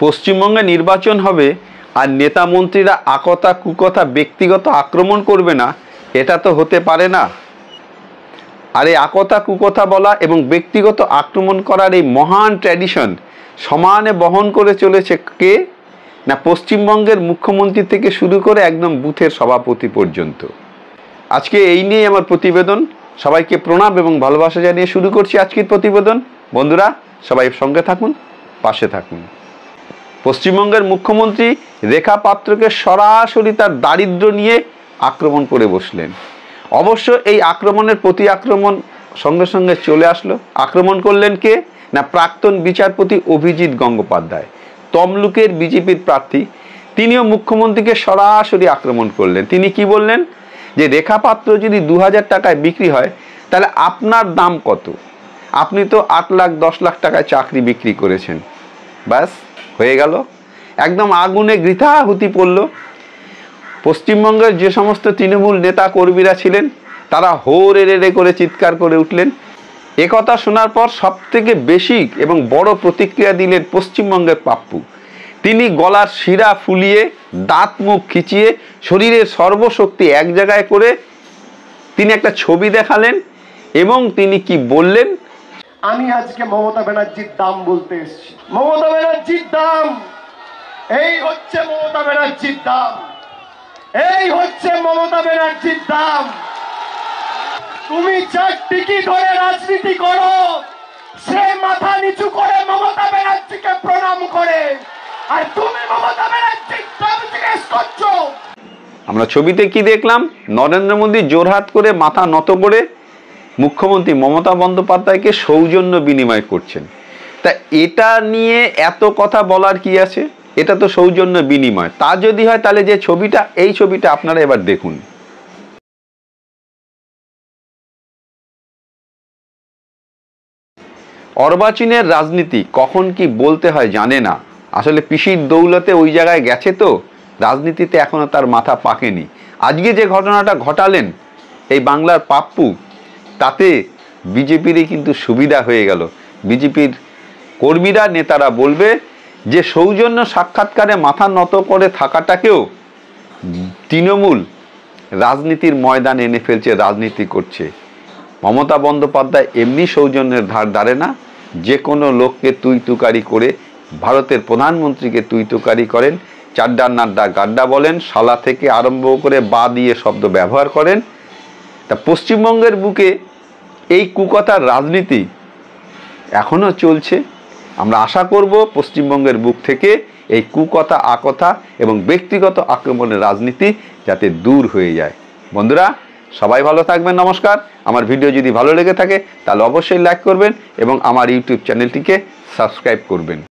পশ্চিমবঙ্গে নির্বাচন হবে আর নেতা মন্ত্রীরা আকথা কুকথা ব্যক্তিগত আক্রমণ করবে না, এটা তো হতে পারে না। আর এই আকথা কুকথা বলা এবং ব্যক্তিগত আক্রমণ করার এই মহান ট্র্যাডিশন সমানে বহন করে চলেছে কে না, পশ্চিমবঙ্গের মুখ্যমন্ত্রী থেকে শুরু করে একদম বুথের সভাপতি পর্যন্ত। আজকে এই নিয়েই আমার প্রতিবেদন। সবাইকে প্রণাম এবং ভালোবাসা জানিয়ে শুরু করছি আজকের প্রতিবেদন। বন্ধুরা সবাই সঙ্গে থাকুন, পাশে থাকুন। পশ্চিমবঙ্গের মুখ্যমন্ত্রী রেখা পাত্রকে সরাসরি তার দারিদ্র্য নিয়ে আক্রমণ করে বসলেন। অবশ্য এই আক্রমণের প্রতি আক্রমণ সঙ্গে সঙ্গে চলে আসলো। আক্রমণ করলেন কে না, প্রাক্তন বিচারপতি অভিজিৎ গঙ্গোপাধ্যায়, তমলুকের বিজেপির প্রার্থী। তিনিও মুখ্যমন্ত্রীকে সরাসরি আক্রমণ করলেন। তিনি কি বললেন যে রেখা পাত্র যদি 2000 টাকায় বিক্রি হয় তাহলে আপনার দাম কত? আপনি তো 8 লাখ 10 লাখ টাকায় চাকরি বিক্রি করেছেন। ব্যাস হয়ে গেল, একদম আগুনে গৃথাহুতি পড়ল। পশ্চিমবঙ্গের যে সমস্ত তৃণমূল নেতা কর্মীরা ছিলেন তারা হো রে করে চিৎকার করে উঠলেন। একথা শোনার পর সবথেকে বেশি এবং বড় প্রতিক্রিয়া দিলেন পশ্চিমবঙ্গের পাপ্পু। তিনি গলার শিরা ফুলিয়ে দাঁত মুখ খিচিয়ে শরীরের সর্বশক্তি এক জায়গায় করে তিনি একটা ছবি দেখালেন এবং তিনি কি বললেন, আমি আজকে মমতা ব্যানার্জির দাম বলতে এসেছি। মমতা ব্যানার্জির দাম, এই হচ্ছে মমতা ব্যানার্জির দাম, এই হচ্ছে মমতা ব্যানার্জির দাম। তুমি চারটিকি ধরে রাজনীতি করো, সে মাথা নিচু করে মমতা ব্যানার্জিকে প্রণাম করে, আর তুমি মমতা ব্যানার্জির দাম জিজ্ঞেস করছো। আমরা ছবিতে কি দেখলাম, নরেন্দ্র মোদী জোরহাত করে মাথা নত করে মুখ্যমন্ত্রী মমতা বন্দ্যোপাধ্যায়কে সৌজন্য বিনিময় করছেন। তা এটা নিয়ে এত কথা বলার কি আছে? এটা তো সৌজন্য বিনিময়। তা যদি হয় তাহলে যে ছবিটা, এই ছবিটা আপনারা এবার দেখুন। অর্বাচীনের রাজনীতি কখন কি বলতে হয় জানে না। আসলে পিসির দৌলতে ওই জায়গায় গেছে তো, রাজনীতিতে এখনো তার মাথা পাকেনি। আজকে যে ঘটনাটা ঘটালেন এই বাংলার পাপ্পু, তাতে বিজেপিরই কিন্তু সুবিধা হয়ে গেল। বিজেপির কর্মীরা নেতারা বলবে যে সৌজন্য সাক্ষাৎকারে মাথা নত করে থাকাটাকেও তৃণমূল রাজনীতির ময়দানে এনে ফেলছে, রাজনীতি করছে। মমতা বন্দ্যোপাধ্যায় এমনি সৌজন্যের ধার ধারে না, যে কোনো লোককে তুই তুকারি করে ভারতের প্রধানমন্ত্রীকে তুই তুকারি করেন। চাড্ডা নাড্ডা গাড্ডা বলেন, শালা থেকে আরম্ভ করে বা দিয়ে শব্দ ব্যবহার করেন। তা পশ্চিমবঙ্গের বুকে এই কুকথার রাজনীতি এখনও চলছে। আমরা আশা করব পশ্চিমবঙ্গের বুক থেকে এই কুকথা আকথা এবং ব্যক্তিগত আক্রমণের রাজনীতি যাতে দূর হয়ে যায়। বন্ধুরা সবাই ভালো থাকবেন, নমস্কার। আমার ভিডিও যদি ভালো লেগে থাকে তাহলে অবশ্যই লাইক করবেন এবং আমার ইউটিউব চ্যানেলটিকে সাবস্ক্রাইব করবেন।